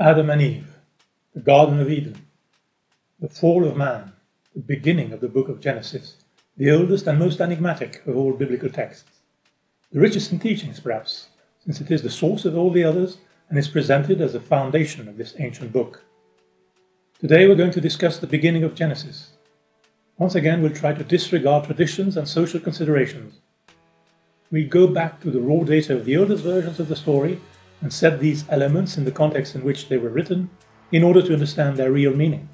Adam and Eve, the Garden of Eden, the fall of man, the beginning of the book of Genesis, the oldest and most enigmatic of all biblical texts. The richest in teachings, perhaps, since it is the source of all the others and is presented as the foundation of this ancient book. Today we're going to discuss the beginning of Genesis. Once again, we'll try to disregard traditions and social considerations. We'll go back to the raw data of the oldest versions of the story and set these elements in the context in which they were written in order to understand their real meaning.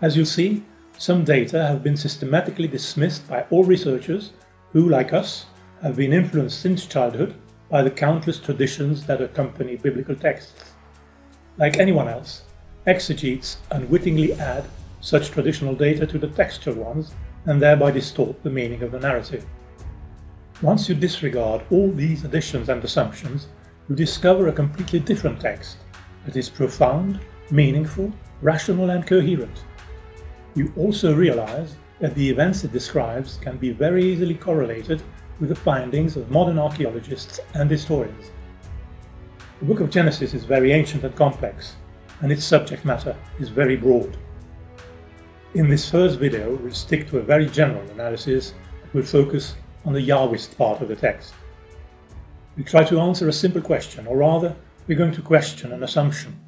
As you'll see, some data have been systematically dismissed by all researchers who, like us, have been influenced since childhood by the countless traditions that accompany biblical texts. Like anyone else, exegetes unwittingly add such traditional data to the textual ones and thereby distort the meaning of the narrative. Once you disregard all these additions and assumptions, you discover a completely different text that is profound, meaningful, rational and coherent. You also realize that the events it describes can be very easily correlated with the findings of modern archaeologists and historians. The book of Genesis is very ancient and complex, and its subject matter is very broad. In this first video, we'll stick to a very general analysis that will focus on the Jahwist part of the text. We try to answer a simple question, or rather, we're going to question an assumption.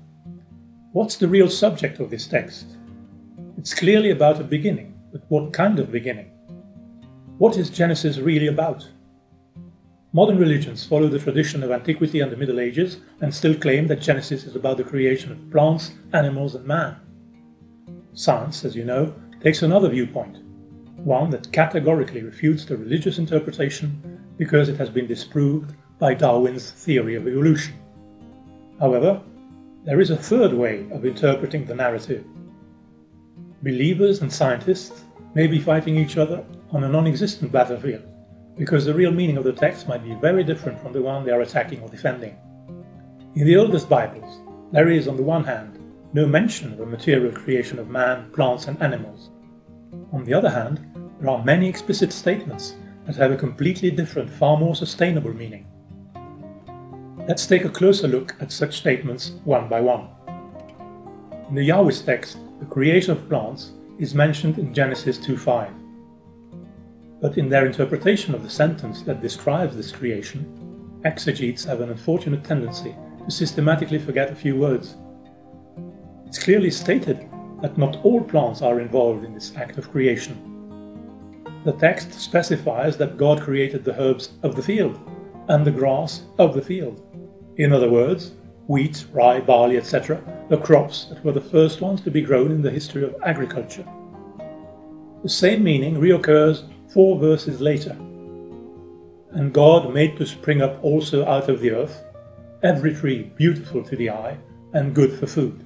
What's the real subject of this text? It's clearly about a beginning, but what kind of beginning? What is Genesis really about? Modern religions follow the tradition of antiquity and the Middle Ages and still claim that Genesis is about the creation of plants, animals and man. Science, as you know, takes another viewpoint, one that categorically refutes the religious interpretation because it has been disproved by Darwin's theory of evolution. However, there is a third way of interpreting the narrative. Believers and scientists may be fighting each other on a non-existent battlefield, because the real meaning of the text might be very different from the one they are attacking or defending. In the oldest Bibles, there is, on the one hand, no mention of a material creation of man, plants and animals. On the other hand, there are many explicit statements that have a completely different, far more sustainable meaning. Let's take a closer look at such statements one by one. In the Jahwist text, the creation of plants is mentioned in Genesis 2:5. But in their interpretation of the sentence that describes this creation, exegetes have an unfortunate tendency to systematically forget a few words. It's clearly stated that not all plants are involved in this act of creation. The text specifies that God created the herbs of the field and the grass of the field. In other words, wheat, rye, barley, etc., the crops that were the first ones to be grown in the history of agriculture. The same meaning reoccurs 4 verses later. And God made to spring up also out of the earth every tree beautiful to the eye and good for food.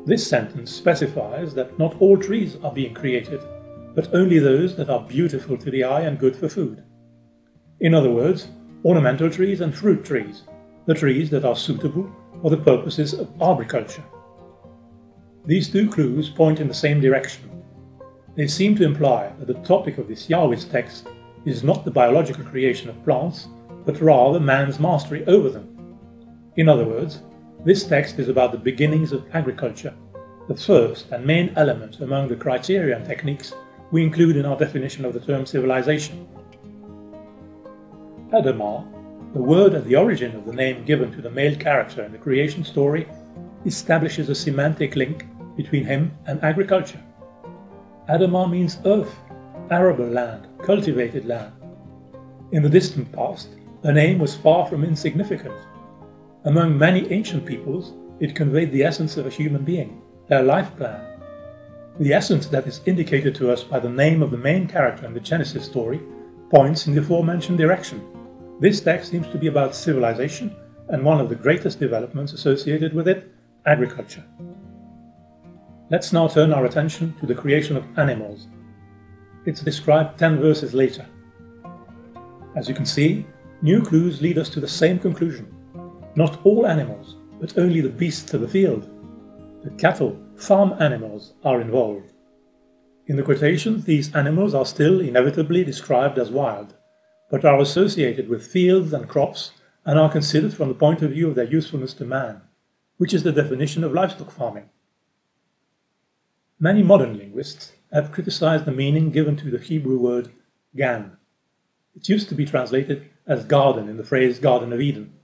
This sentence specifies that not all trees are being created, but only those that are beautiful to the eye and good for food. In other words, ornamental trees and fruit trees, the trees that are suitable for the purposes of agriculture. These 2 clues point in the same direction. They seem to imply that the topic of this Jahwist text is not the biological creation of plants, but rather man's mastery over them. In other words, this text is about the beginnings of agriculture, the first and main element among the criteria and techniques we include in our definition of the term civilization. Adamah, the word at the origin of the name given to the male character in the creation story, establishes a semantic link between him and agriculture. Adamah means earth, arable land, cultivated land. In the distant past, the name was far from insignificant. Among many ancient peoples, it conveyed the essence of a human being, their life plan. The essence that is indicated to us by the name of the main character in the Genesis story points in the aforementioned direction. This text seems to be about civilization, and one of the greatest developments associated with it, agriculture. Let's now turn our attention to the creation of animals. It's described 10 verses later. As you can see, new clues lead us to the same conclusion. Not all animals, but only the beasts of the field. The cattle, farm animals, are involved. In the quotations, these animals are still inevitably described as wild, but are associated with fields and crops and are considered from the point of view of their usefulness to man. which is the definition of livestock farming. Many modern linguists have criticized the meaning given to the Hebrew word gan. It used to be translated as garden in the phrase Garden of Eden.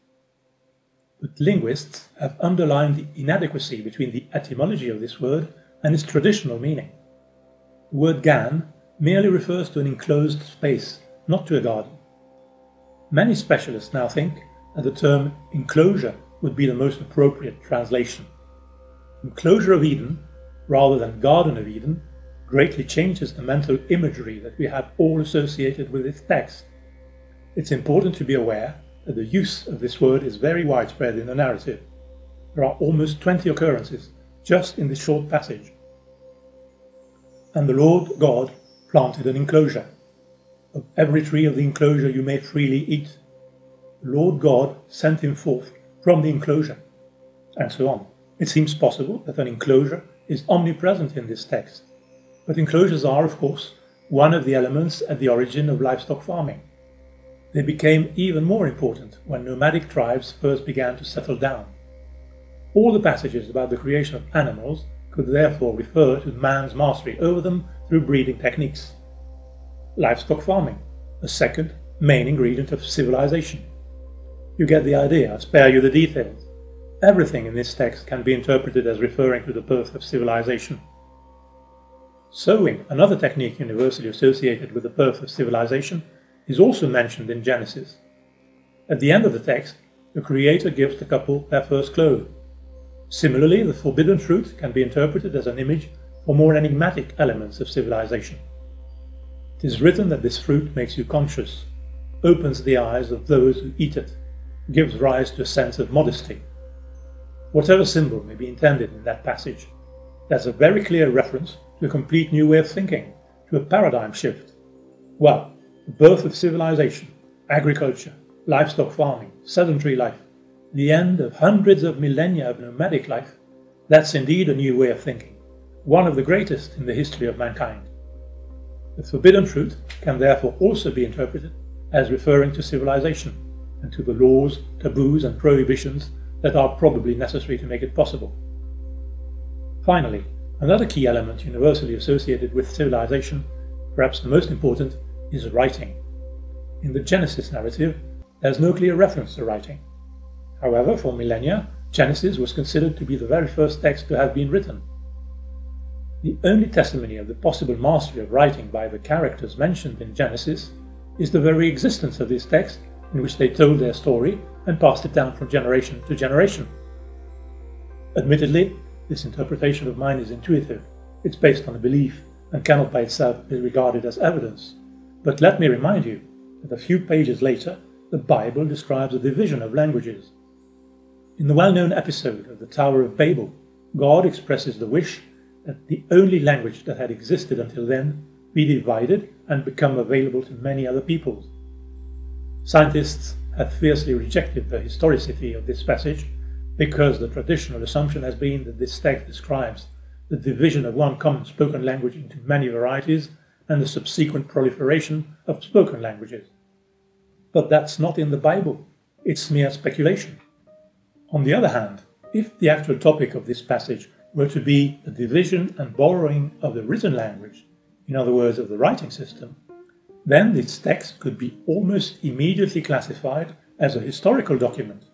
But linguists have underlined the inadequacy between the etymology of this word and its traditional meaning. The word gan merely refers to an enclosed space, not to a garden. Many specialists now think that the term enclosure would be the most appropriate translation. Enclosure of Eden, rather than Garden of Eden, greatly changes the mental imagery that we have all associated with this text. It's important to be aware that the use of this word is very widespread in the narrative. There are almost 20 occurrences just in this short passage. And the Lord God planted an enclosure. Of every tree of the enclosure you may freely eat. The Lord God sent him forth from the enclosure, and so on. It seems possible that an enclosure is omnipresent in this text, but enclosures are, of course, one of the elements at the origin of livestock farming. They became even more important when nomadic tribes first began to settle down. All the passages about the creation of animals could therefore refer to man's mastery over them through breeding techniques. Livestock farming, a second main ingredient of civilization. You get the idea, I spare you the details. Everything in this text can be interpreted as referring to the birth of civilization. Sowing, another technique universally associated with the birth of civilization, is also mentioned in Genesis. At the end of the text, the Creator gives the couple their first clothes. Similarly, the forbidden fruit can be interpreted as an image for more enigmatic elements of civilization. It is written that this fruit makes you conscious, opens the eyes of those who eat it, gives rise to a sense of modesty. Whatever symbol may be intended in that passage, there's a very clear reference to a complete new way of thinking, to a paradigm shift. Well, the birth of civilization, agriculture, livestock farming, sedentary life, the end of hundreds of millennia of nomadic life, that's indeed a new way of thinking, one of the greatest in the history of mankind. The forbidden fruit can therefore also be interpreted as referring to civilization and to the laws, taboos and prohibitions that are probably necessary to make it possible. Finally, another key element universally associated with civilization, perhaps the most important, is writing. In the Genesis narrative, there's no clear reference to writing. However, for millennia, Genesis was considered to be the very first text to have been written. The only testimony of the possible mastery of writing by the characters mentioned in Genesis is the very existence of this text in which they told their story and passed it down from generation to generation. Admittedly, this interpretation of mine is intuitive. It's based on a belief and cannot by itself be regarded as evidence. But let me remind you that a few pages later, the Bible describes a division of languages. In the well-known episode of the Tower of Babel, God expresses the wish that the only language that had existed until then be divided and become available to many other peoples. Scientists have fiercely rejected the historicity of this passage because the traditional assumption has been that this text describes the division of one common spoken language into many varieties and the subsequent proliferation of spoken languages. But that's not in the Bible, it's mere speculation. On the other hand, if the actual topic of this passage were to be the division and borrowing of the written language, in other words of the writing system, then this text could be almost immediately classified as a historical document.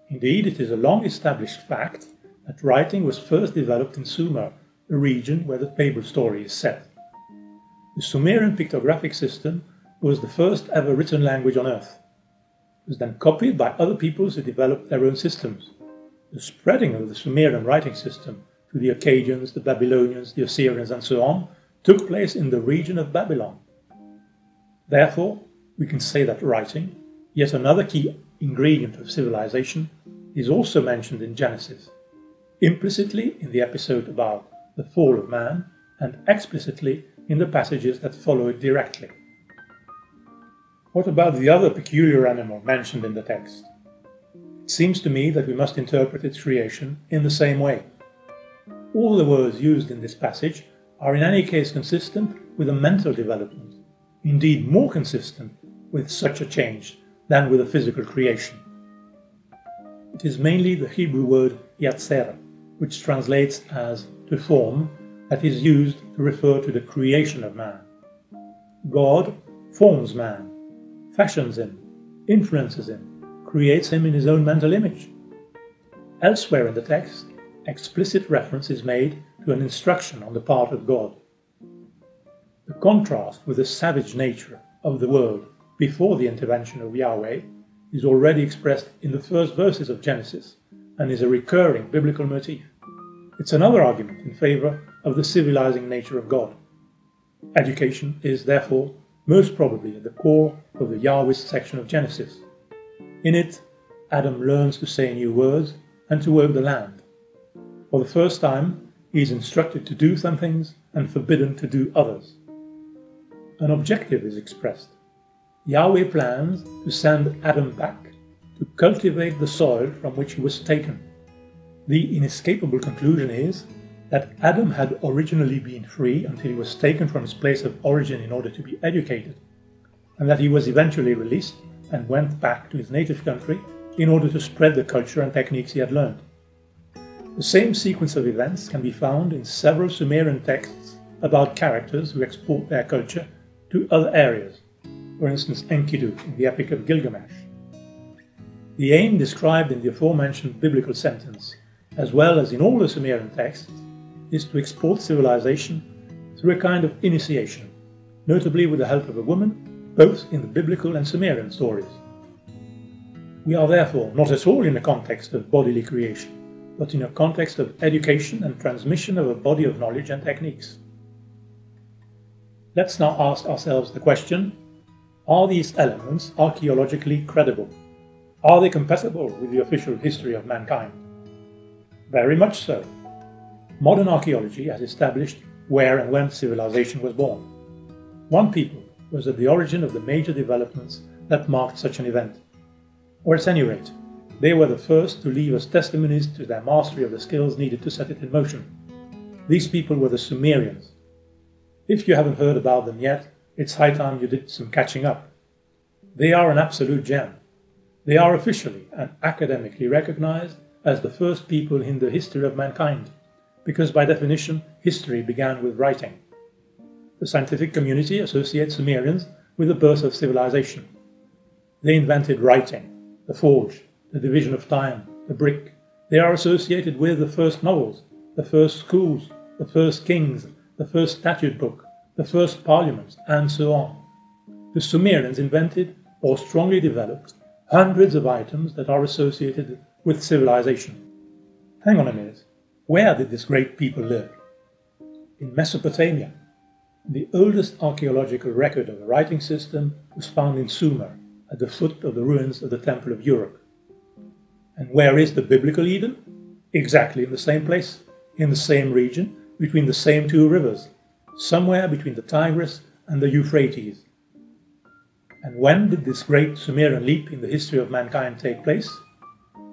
Indeed, it is a long-established fact that writing was first developed in Sumer, the region where the Babel story is set. The Sumerian pictographic system was the first ever written language on Earth. It was then copied by other peoples who developed their own systems. The spreading of the Sumerian writing system to the Akkadians, the Babylonians, the Assyrians and so on took place in the region of Babylon. Therefore, we can say that writing, yet another key ingredient of civilization, is also mentioned in Genesis, implicitly in the episode about the fall of man and explicitly in the passages that follow it directly. What about the other peculiar animal mentioned in the text? It seems to me that we must interpret its creation in the same way. All the words used in this passage are in any case consistent with a mental development, indeed more consistent with such a change than with a physical creation. It is mainly the Hebrew word yatser, which translates as to form, that is used to refer to the creation of man. God forms man, fashions him, influences him, creates him in his own mental image. Elsewhere in the text, explicit reference is made to an instruction on the part of God. The contrast with the savage nature of the world before the intervention of Yahweh is already expressed in the first verses of Genesis and is a recurring biblical motif. It's another argument in favor of the civilizing nature of God. Education is therefore most probably at the core of the Jahwist section of Genesis. In it, Adam learns to say new words and to work the land. For the first time, he is instructed to do some things and forbidden to do others. An objective is expressed. Yahweh plans to send Adam back to cultivate the soil from which he was taken. The inescapable conclusion is that Adam had originally been free until he was taken from his place of origin in order to be educated, and that he was eventually released and went back to his native country in order to spread the culture and techniques he had learned. The same sequence of events can be found in several Sumerian texts about characters who export their culture to other areas, for instance Enkidu in the Epic of Gilgamesh. The aim described in the aforementioned biblical sentence, as well as in all the Sumerian texts, is to export civilization through a kind of initiation, notably with the help of a woman, both in the biblical and Sumerian stories. We are therefore not at all in a context of bodily creation, but in a context of education and transmission of a body of knowledge and techniques. Let's now ask ourselves the question, are these elements archaeologically credible? Are they compatible with the official history of mankind? Very much so. Modern archaeology has established where and when civilization was born. One people was at the origin of the major developments that marked such an event. Or at any rate, they were the first to leave us testimonies to their mastery of the skills needed to set it in motion. These people were the Sumerians. If you haven't heard about them yet, it's high time you did some catching up. They are an absolute gem. They are officially and academically recognized as the first people in the history of mankind, because by definition, history began with writing. The scientific community associates Sumerians with the birth of civilization. They invented writing, the forge, the division of time, the brick. They are associated with the first novels, the first schools, the first kings, the first statute book, the first parliaments, and so on. The Sumerians invented or strongly developed hundreds of items that are associated with civilization. Hang on a minute. Where did this great people live? In Mesopotamia. The oldest archaeological record of a writing system was found in Sumer, at the foot of the ruins of the Temple of Europe. And where is the biblical Eden? Exactly in the same place, in the same region, between the same two rivers, somewhere between the Tigris and the Euphrates. And when did this great Sumerian leap in the history of mankind take place?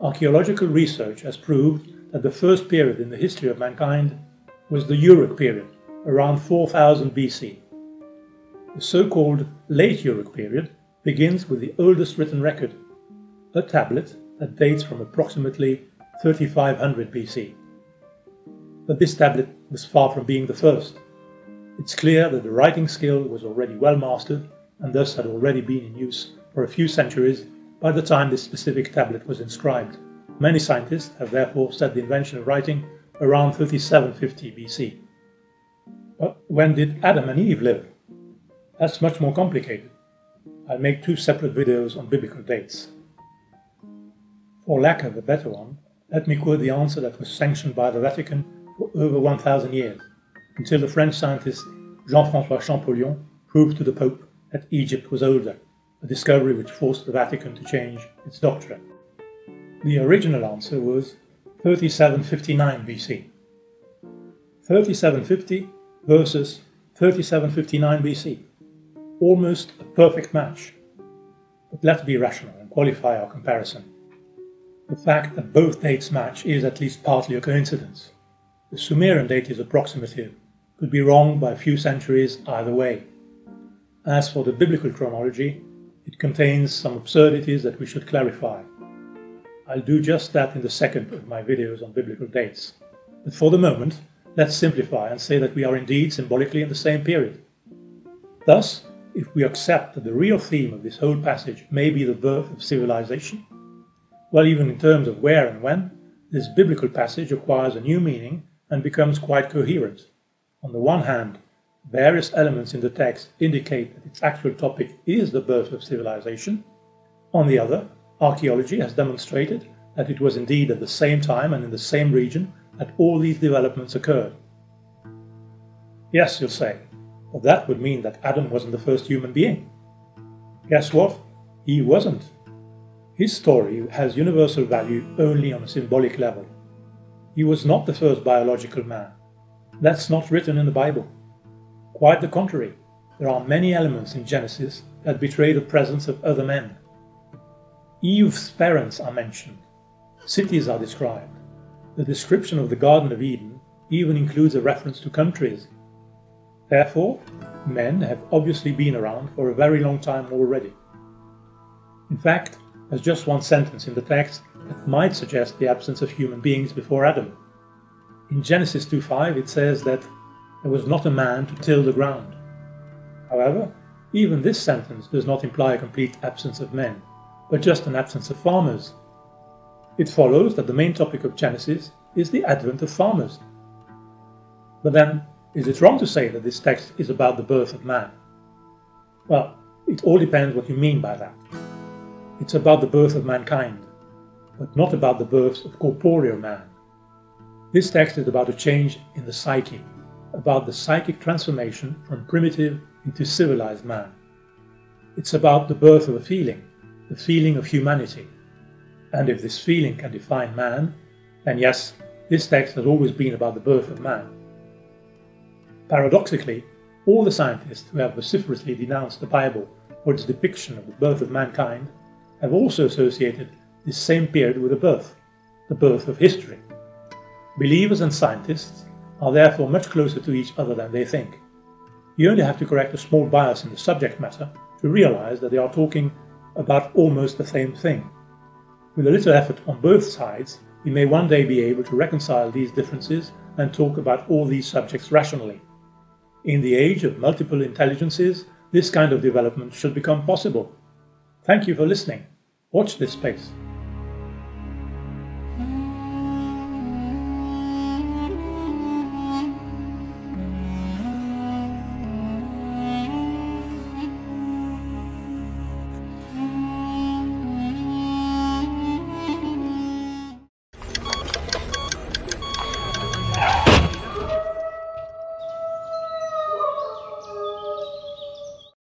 Archaeological research has proved that the first period in the history of mankind was the Uruk period, around 4000 BC. The so-called late Uruk period begins with the oldest written record, a tablet that dates from approximately 3500 BC. But this tablet was far from being the first. It's clear that the writing skill was already well mastered and thus had already been in use for a few centuries by the time this specific tablet was inscribed. Many scientists have therefore set the invention of writing around 3750 BC. But when did Adam and Eve live? That's much more complicated. I'll make two separate videos on biblical dates. For lack of a better one, let me quote the answer that was sanctioned by the Vatican for over 1000 years, until the French scientist Jean-François Champollion proved to the Pope that Egypt was older, a discovery which forced the Vatican to change its doctrine. The original answer was 3759 BC. 3750 versus 3759 BC. Almost a perfect match. But let's be rational and qualify our comparison. The fact that both dates match is at least partly a coincidence. The Sumerian date is approximative, could be wrong by a few centuries either way. As for the biblical chronology, it contains some absurdities that we should clarify. I'll do just that in the second of my videos on biblical dates. But for the moment, let's simplify and say that we are indeed symbolically in the same period. Thus, if we accept that the real theme of this whole passage may be the birth of civilization, well, even in terms of where and when, this biblical passage acquires a new meaning and becomes quite coherent. On the one hand, various elements in the text indicate that its actual topic is the birth of civilization. On the other, archaeology has demonstrated that it was indeed at the same time and in the same region that all these developments occurred. Yes, you'll say, but that would mean that Adam wasn't the first human being. Guess what? He wasn't. His story has universal value only on a symbolic level. He was not the first biological man. That's not written in the Bible. Quite the contrary, there are many elements in Genesis that betray the presence of other men. Eve's parents are mentioned. Cities are described. The description of the Garden of Eden even includes a reference to countries. Therefore, men have obviously been around for a very long time already. In fact, there's just one sentence in the text that might suggest the absence of human beings before Adam. In Genesis 2:5 it says that there was not a man to till the ground. However, even this sentence does not imply a complete absence of men, but just an absence of farmers. It follows that the main topic of Genesis is the advent of farmers. But then, is it wrong to say that this text is about the birth of man? Well, it all depends what you mean by that. It's about the birth of mankind, but not about the birth of corporeal man. This text is about a change in the psyche, about the psychic transformation from primitive into civilized man. It's about the birth of a feeling, the feeling of humanity. And if this feeling can define man, then yes, this text has always been about the birth of man. Paradoxically, all the scientists who have vociferously denounced the Bible for its depiction of the birth of mankind have also associated this same period with the birth of history. Believers and scientists are therefore much closer to each other than they think. You only have to correct a small bias in the subject matter to realize that they are talking about almost the same thing. With a little effort on both sides, we may one day be able to reconcile these differences and talk about all these subjects rationally. In the age of multiple intelligences, this kind of development should become possible. Thank you for listening. Watch this space.